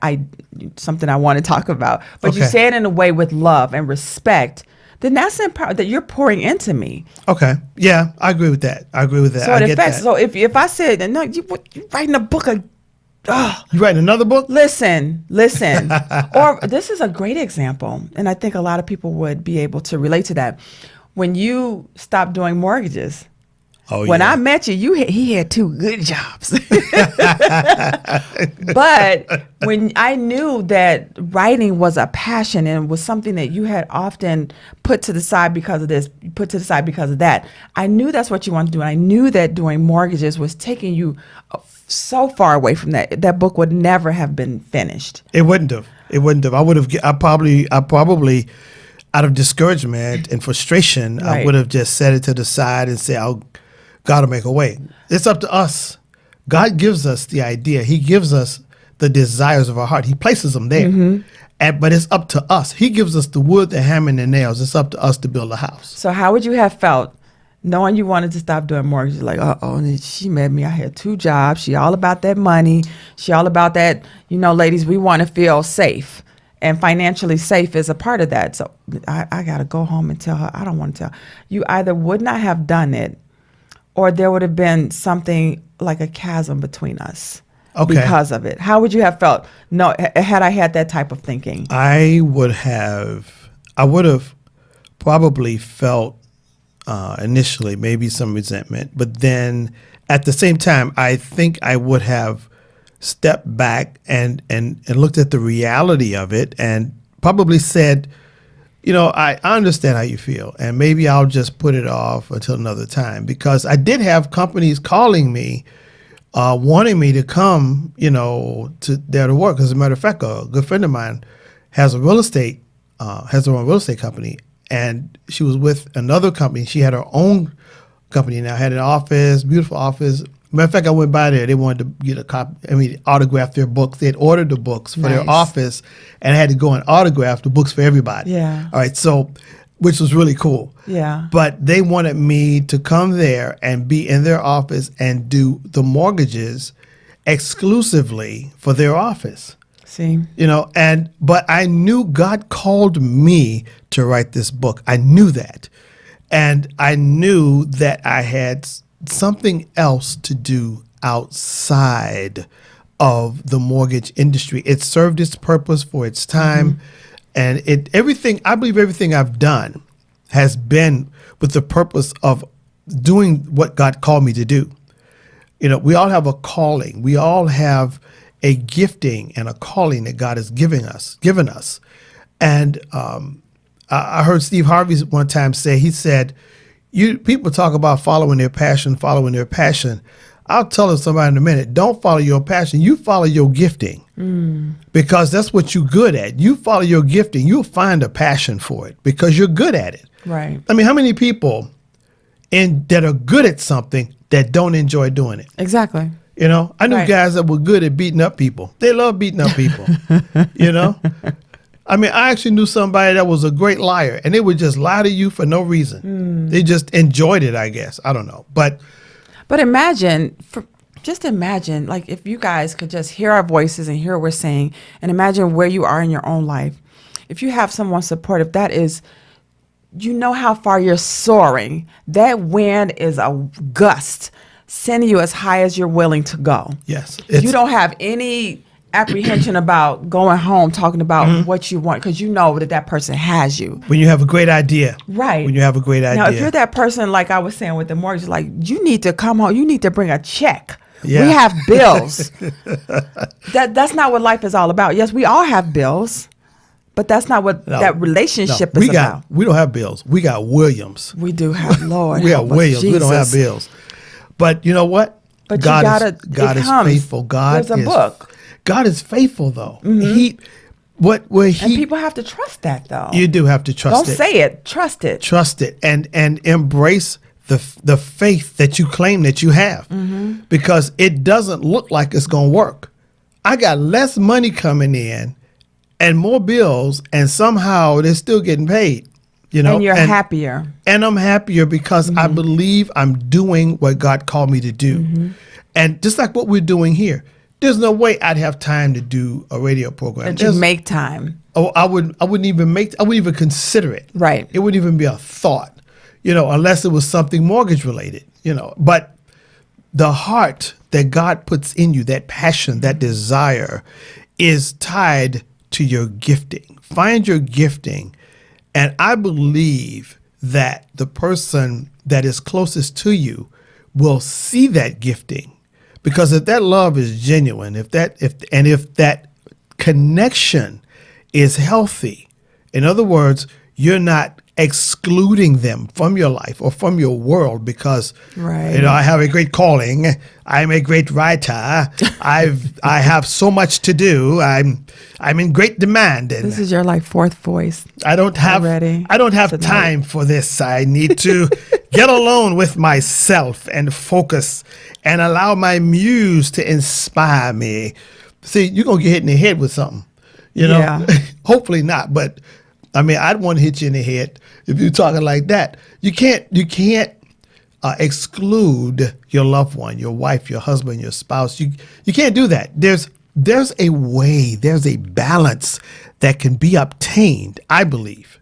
something I want to talk about, but you say it in a way with love and respect, then that's that you're pouring into me. Okay. Yeah, I agree with that. So it affects. So if I said, no, you writing a book of, you writing another book? Listen. Or this is a great example, and I think a lot of people would be able to relate to that. When you stop doing mortgages. When I met you, he had 2 good jobs. But when I knew that writing was a passion and was something that you had often put to the side because of this, put to the side because of that, I knew that's what you wanted to do. And I knew that doing mortgages was taking you so far away from that. That book would never have been finished. It wouldn't have. I probably out of discouragement and frustration, Right. I would have just set it to the side and said, "I'll God will make a way." It's up to us. God gives us the idea. He gives us the desires of our heart. He places them there. But it's up to us. He gives us the wood, the hammer, and the nails. It's up to us to build a house. So how would you have felt knowing you wanted to stop doing mortgages? Like, and she met me. I had 2 jobs. She all about that money. She all about that. Ladies, we want to feel safe. And financially safe is a part of that. So I got to go home and tell her. I don't want to tell. You either would not have done it, or there would have been something like a chasm between us because of it. How would you have felt? No, had I had that type of thinking? I would have probably felt initially maybe some resentment, but then at the same time, I think I would have stepped back and looked at the reality of it and probably said, I understand how you feel, and maybe I'll just put it off until another time, because I did have companies calling me, wanting me to come, to there to work. As a matter of fact, a good friend of mine has her own real estate company, and she was with another company. She had her own company now, had an office, beautiful office. Matter of fact, I went by there. They wanted to get a copy. Autograph their books. They had ordered the books for their office, and I had to go and autograph the books for everybody. Yeah. All right. So, which was really cool. Yeah. But they wanted me to come there and be in their office and do the mortgages exclusively for their office. See. But I knew God called me to write this book. I knew that, and I knew that I had something else to do outside of the mortgage industry. It served its purpose for its time, and I believe everything I've done has been with the purpose of doing what God called me to do. We all have a calling. We all have a gifting and a calling that God has given us. And I heard Steve Harvey one time say, he said, people talk about following their passion. I'll tell somebody in a minute, don't follow your passion. You follow your gifting because that's what you're good at. You follow your gifting. You'll find a passion for it because you're good at it. Right. I mean, how many people that are good at something that don't enjoy doing it? Exactly. You know, I knew guys that were good at beating up people. They love beating up people, you know? I mean, I actually knew somebody that was a great liar, and they would just lie to you for no reason. They just enjoyed it, I guess. I don't know. But imagine, just imagine, like, if you guys could just hear our voices and hear what we're saying, and imagine where you are in your own life. If you have someone supportive, that is, you know how far you're soaring. That wind is a gust, sending you as high as you're willing to go. yes. You don't have any apprehension about going home talking about what you want because you know that person has you. When you have a great idea. Right. When you have a great idea. Now, if you're that person, like I was saying with the mortgage, like, you need to come home. You need to bring a check. Yeah. We have bills. That's not what life is all about. Yes, we all have bills, but that's not what that relationship is about. We don't have bills. We got Williams. We do have, Lord. We have Williams. We don't have bills. But you know what? But God is faithful. There's a book. God is faithful, though. And He people have to trust that, though. You do have to trust it. Don't say it. Trust it. Trust it and embrace the faith that you claim that you have, because it doesn't look like it's going to work. I got less money coming in and more bills, and somehow they're still getting paid. You know, and you're happier. And I'm happier because I believe I'm doing what God called me to do. And just like what we're doing here, there's no way I'd have time to do a radio program. That you make time. Oh, I wouldn't even consider it. Right. It wouldn't even be a thought, you know, unless it was something mortgage related, you know. But the heart that God puts in you, that passion, that desire, is tied to your gifting. Find your gifting. And I believe that the person that is closest to you will see that gifting, because if that love is genuine, if that connection is healthy, in other words, you're not excluding them from your life or from your world because, you know, I have a great calling, I'm a great writer, I have so much to do, I'm in great demand. And this is your like fourth voice. I don't have time for this. I need to get alone with myself and focus and allow my muse to inspire me. See, you're gonna get hit in the head with something, you know. Yeah. Hopefully not, but I mean, I'd want to hit you in the head if you're talking like that. You can't exclude your loved one, your wife, your husband, your spouse. You can't do that. There's a way, there's a balance that can be obtained, I believe.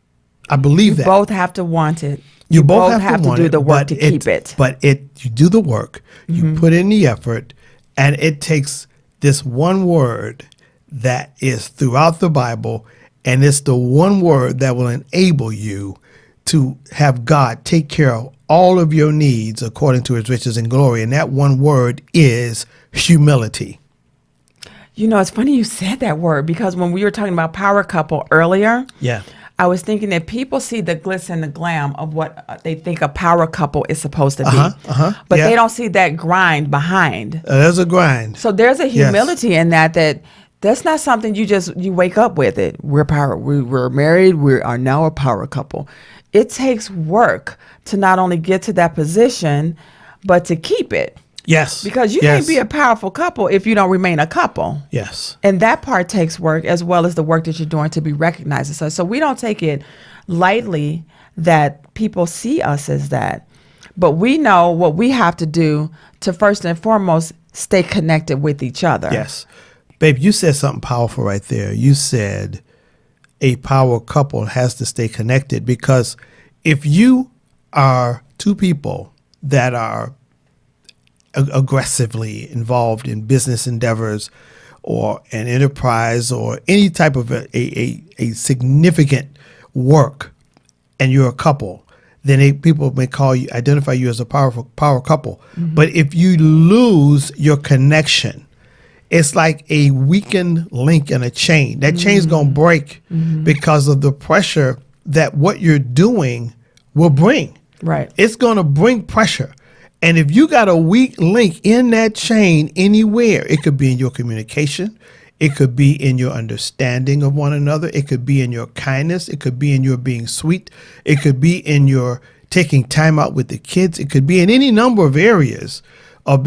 I believe that. You both have to want it. You both have to do the work to keep it. But you do the work, you put in the effort, and it takes this one word that is throughout the Bible, and it's the one word that will enable you to have God take care of all of your needs according to his riches and glory. And that one word is humility. You know, it's funny you said that word, because when we were talking about power couple earlier, I was thinking that people see the glitz and the glam of what they think a power couple is supposed to be. But they don't see that grind behind. There's a grind. So there's a humility in that's not something you wake up with it. We're married. We are now a power couple. It takes work to not only get to that position, but to keep it. Yes. Because you can't be a powerful couple if you don't remain a couple. Yes. And that part takes work, as well as the work that you're doing to be recognized. So we don't take it lightly that people see us as that. But we know what we have to do to first and foremost stay connected with each other. Yes. Babe, you said something powerful right there. You said a power couple has to stay connected, because if you are two people that are aggressively involved in business endeavors or an enterprise or any type of a significant work, and you're a couple, then people may identify you as a power couple. But if you lose your connection, it's like a weakened link in a chain. That chain's going to break because of the pressure that what you're doing will bring. Right. It's going to bring pressure. And if you got a weak link in that chain anywhere, it could be in your communication. It could be in your understanding of one another. It could be in your kindness. It could be in your being sweet. It could be in your taking time out with the kids. It could be in any number of areas of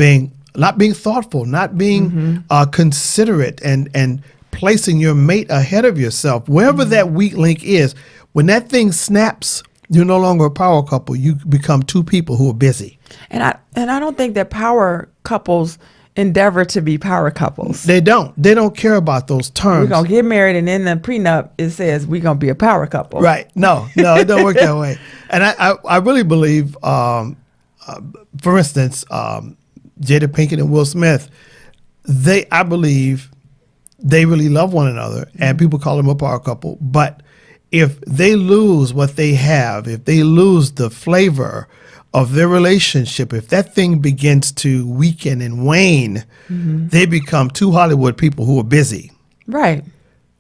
not being thoughtful, not being considerate, and placing your mate ahead of yourself. Wherever that weak link is, when that thing snaps, you're no longer a power couple. You become two people who are busy. And I don't think that power couples endeavor to be power couples. They don't care about those terms. We're gonna get married, and in the prenup it says we're gonna be a power couple. Right? No, it don't work that way. And I really believe, for instance, Jada Pinkett and Will Smith, I believe they really love one another, and people call them a power couple. But if they lose what they have, if they lose the flavor of their relationship, if that thing begins to weaken and wane, they become two Hollywood people who are busy. Right.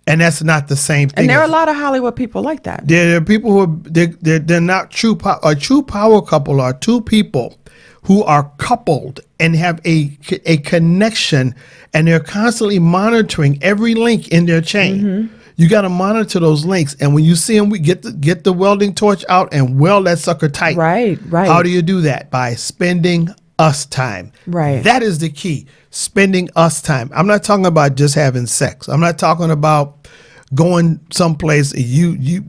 And that's not the same thing. And there are a lot of Hollywood people like that. There are people who are, they're not true. A true power couple are two people who are coupled and have a connection, and they're constantly monitoring every link in their chain. You got to monitor those links, and when you see them, we get the welding torch out and weld that sucker tight. Right. How do you do that? By spending us time. Right. That is the key. Spending us time. I'm not talking about just having sex. I'm not talking about going someplace, you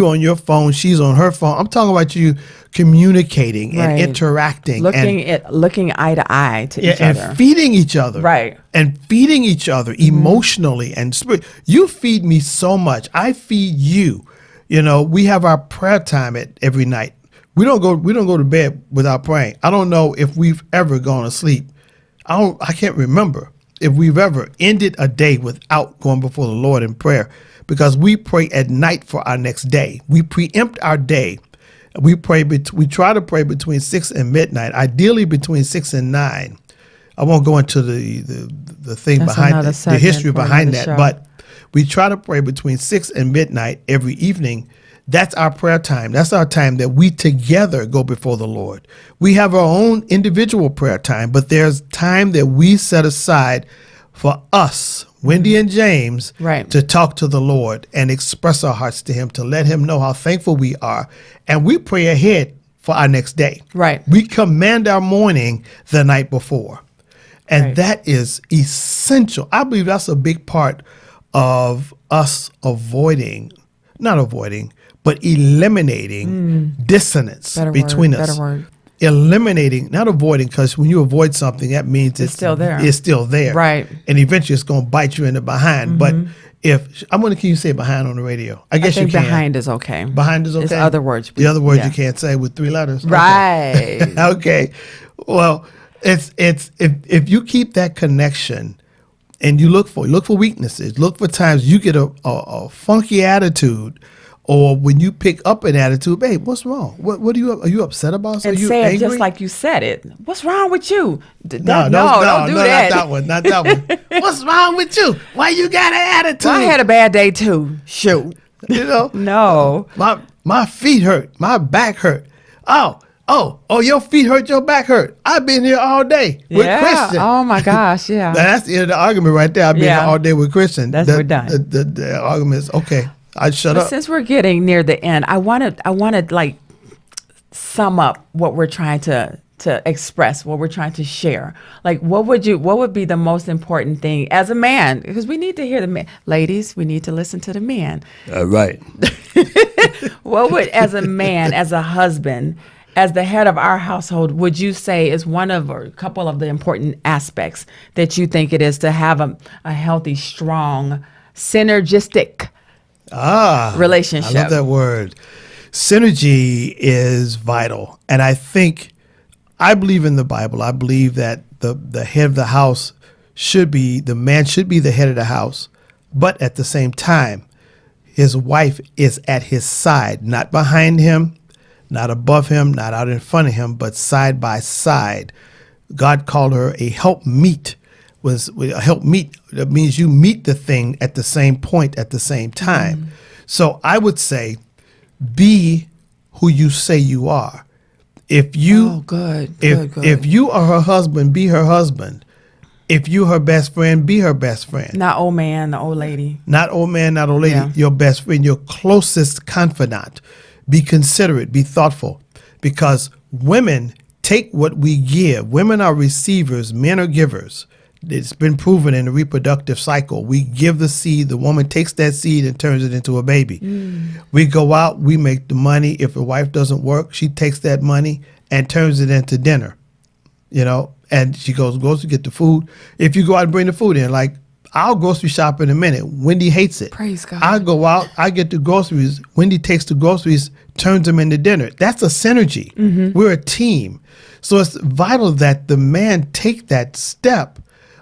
on your phone, she's on her phone. I'm talking about you communicating and interacting, looking eye to eye to each other, and feeding each other, right? And feeding each other emotionally and spirit. You feed me so much. I feed you. You know, we have our prayer time every night. We don't go to bed without praying. I don't know if we've ever gone to sleep. I can't remember if we've ever ended a day without going before the Lord in prayer, because we pray at night for our next day. We preempt our day. We try to pray between 6 and midnight, ideally between 6 and 9. I won't go into the thing behind the history behind that, but we try to pray between 6 and midnight every evening. That's our prayer time. That's our time that we together go before the Lord. We have our own individual prayer time, but there's time that we set aside for us, Wendy and James, to talk to the Lord and express our hearts to him, to let him know how thankful we are. And we pray ahead for our next day. Right. We command our morning the night before. And that is essential. I believe that's a big part of us but eliminating dissonance between us. Better word. Eliminating, not avoiding, because when you avoid something, that means it's still there. It's still there. Right. And eventually it's going to bite you in the behind. But can you say behind on the radio? I guess you can. Behind is okay. Behind is okay? It's other words. The other words you can't say with 3 letters. Right. Okay. Okay. Well, it's if you keep that connection and you look for weaknesses, look for times you get a funky attitude, or when you pick up an attitude, babe, what's wrong? What are you upset about? And say it just like you said it. What's wrong with you? No, don't do that. Not that one. What's wrong with you? Why you got an attitude? Well, I had a bad day too. Shoot. You know? No. My feet hurt. My back hurt. Oh, your feet hurt, your back hurt. I've been here all day with Christian. Oh my gosh, yeah. That's the end of the argument right there. I've been here all day with Christian. We're done. The argument is okay. I shut up. Since we're getting near the end, I want to like sum up what we're trying to express, what we're trying to share. Like, what would be the most important thing as a man? Because we need to hear the man. Ladies, we need to listen to the man. Right. What would, as a man, as a husband, as the head of our household, would you say is one of or a couple of the important aspects that you think it is to have a healthy, strong, synergistic relationship? I love that word. Synergy is vital. And I believe in the Bible. I believe that the head of the house the man should be the head of the house. But at the same time, his wife is at his side, not behind him, not above him, not out in front of him, but side by side. God called her a helpmeet. A helpmeet, that means you meet the thing at the same point at the same time. So I would say, be who you say you are. If you, good. If you are her husband, be her husband. If you her best friend, be her best friend. Not old man, the old lady. Not old man, not old lady. Yeah. Your best friend, your closest confidant. Be considerate, be thoughtful. Because women take what we give. Women are receivers, men are givers. It's been proven in the reproductive cycle. We give the seed, the woman takes that seed and turns it into a baby. We go out, we make the money. If the wife doesn't work, she takes that money and turns it into dinner. You know, and she goes to get the food. If you go out and bring the food in, like, I'll grocery shop in a minute. Wendy hates it. Praise God. I go out, I get the groceries. Wendy takes the groceries, turns them into dinner. That's a synergy. We're a team. So it's vital that the man take that step,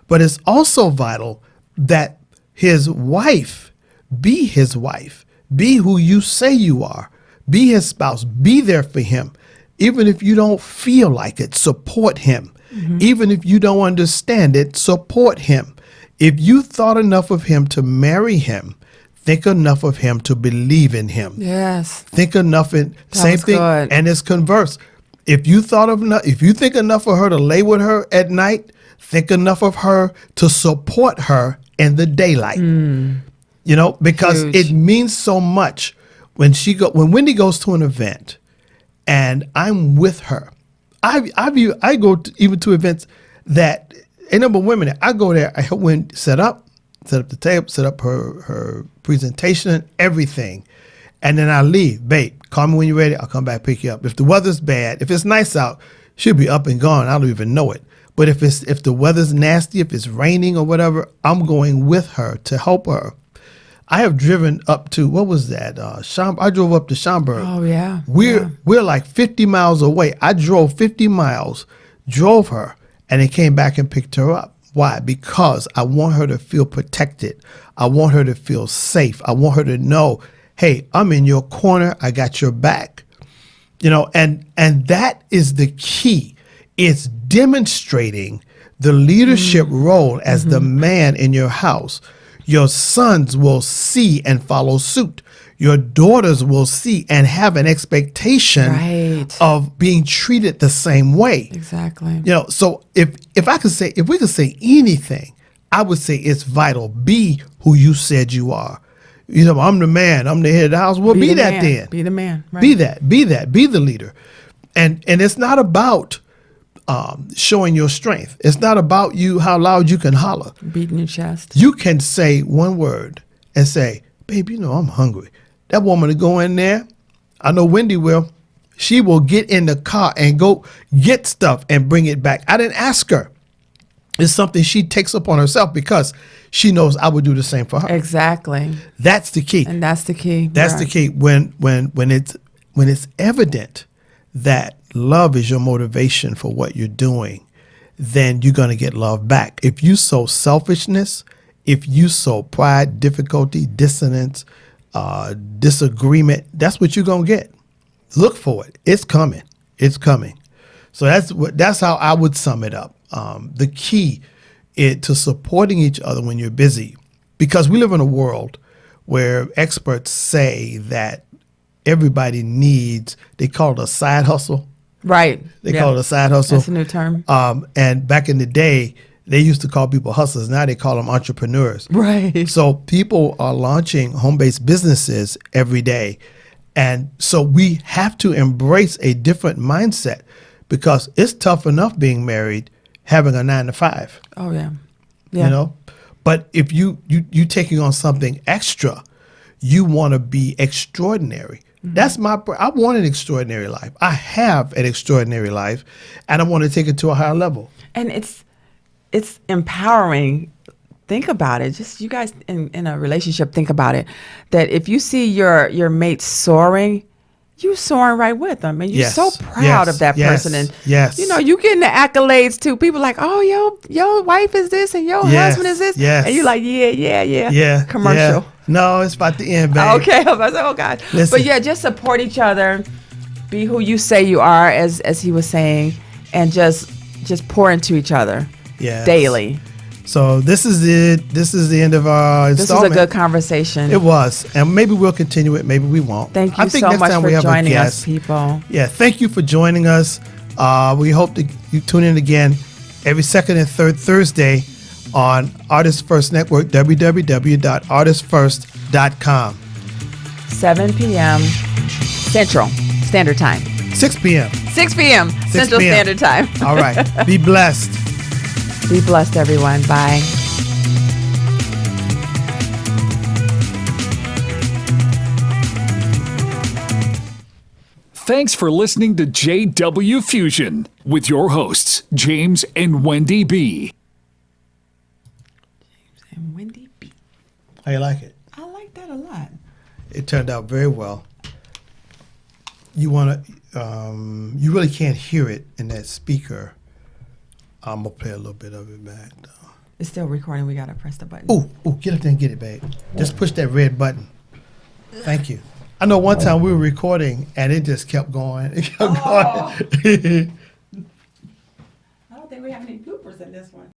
but it's also vital that his wife, be who you say you are, be his spouse, be there for him. Even if you don't feel like it, support him. Even if you don't understand it, support him. If you thought enough of him to marry him, think enough of him to believe in him. Yes. Think enough in same thing, good. and it's converse. If you think enough of her to lay with her at night, think enough of her to support her in the daylight. You know, because Huge. it means so much when Wendy goes to an event, and I'm with her. I go even to events that ain't no but women. I go there. I help Wendy set up the table, set up her presentation, everything, and then I leave. Babe, call me when you're ready. I'll come back pick you up. If the weather's bad, if it's nice out, she'll be up and gone. I don't even know it. But if the weather's nasty, if it's raining or whatever, I'm going with her to help her. I have driven up to, what was that? I drove up to Schaumburg. Oh, yeah. We're like 50 miles away. I drove 50 miles, drove her, and then came back and picked her up. Why? Because I want her to feel protected. I want her to feel safe. I want her to know, hey, I'm in your corner. I got your back. You know, and that is the key. It's demonstrating the leadership role as the man in your house. Your sons will see and follow suit. Your daughters will see and have an expectation of being treated the same way. Exactly. You know, so if we could say anything, I would say it's vital. Be who you said you are. You know, I'm the man. I'm the head of the house. Well, be that man. then. Be the man. Right. Be that. Be that. Be the leader. And it's not about showing your strength. It's not about how loud you can holler. Beating your chest. You can say one word and say, babe, you know, I'm hungry. That woman to go in there, I know Wendy will. She will get in the car and go get stuff and bring it back. I didn't ask her. It's something she takes upon herself because she knows I would do the same for her. Exactly. That's the key. And that's the key. That's the key. When it's evident that love is your motivation for what you're doing, then you're going to get love back. If you sow selfishness, if you sow pride, difficulty, dissonance, disagreement, that's what you're going to get. Look for it. It's coming. It's coming. So that's how I would sum it up. The key to supporting each other when you're busy, because we live in a world where experts say that everybody needs, they call it a side hustle. Right. They call it a side hustle. That's a new term. And back in the day, they used to call people hustlers. Now they call them entrepreneurs. Right. So people are launching home-based businesses every day. And so we have to embrace a different mindset, because it's tough enough being married, having a 9-to-5. Oh, yeah. You know? But if you taking on something extra, you want to be extraordinary. That's I want an extraordinary life. I have an extraordinary life, and I want to take it to a higher level. And it's empowering. Think about it. Just you guys in a relationship, think about it. That if you see your mate soaring, you soaring right with them, and you're so proud of that person. And you know, you getting the accolades too. People like, oh, your wife is this, and your husband is this, and you're like, yeah. Commercial. Yeah. No, it's about to end, babe. Okay, I was like, oh God. Listen. But yeah, just support each other. Be who you say you are, as he was saying, and just pour into each other daily. So this is it. This is the end of our This was a installment. good conversation. It was, and maybe we'll continue it. Maybe we won't. Thank you I think so next much time for we have a joining us, guest. people. Yeah, thank you for joining us. We hope that you tune in again every second and third Thursday on Artist First Network, www.artistfirst.com. 7 p.m. Central Standard Time. 6 p.m. 6 p.m. Central p.m. Standard Time. All right. Be blessed. Be blessed, everyone. Bye. Thanks for listening to JW Fusion with your hosts, James and Wendy B. And Wendy B. How you like it? I like that a lot. It turned out very well. You want to, you really can't hear it in that speaker. I'm going to play a little bit of it back, though. It's still recording. We got to press the button. Oh, get up there and get it, babe. Just push that red button. Thank you. I know one time we were recording and it just kept going. It kept going. I don't think we have any bloopers in this one.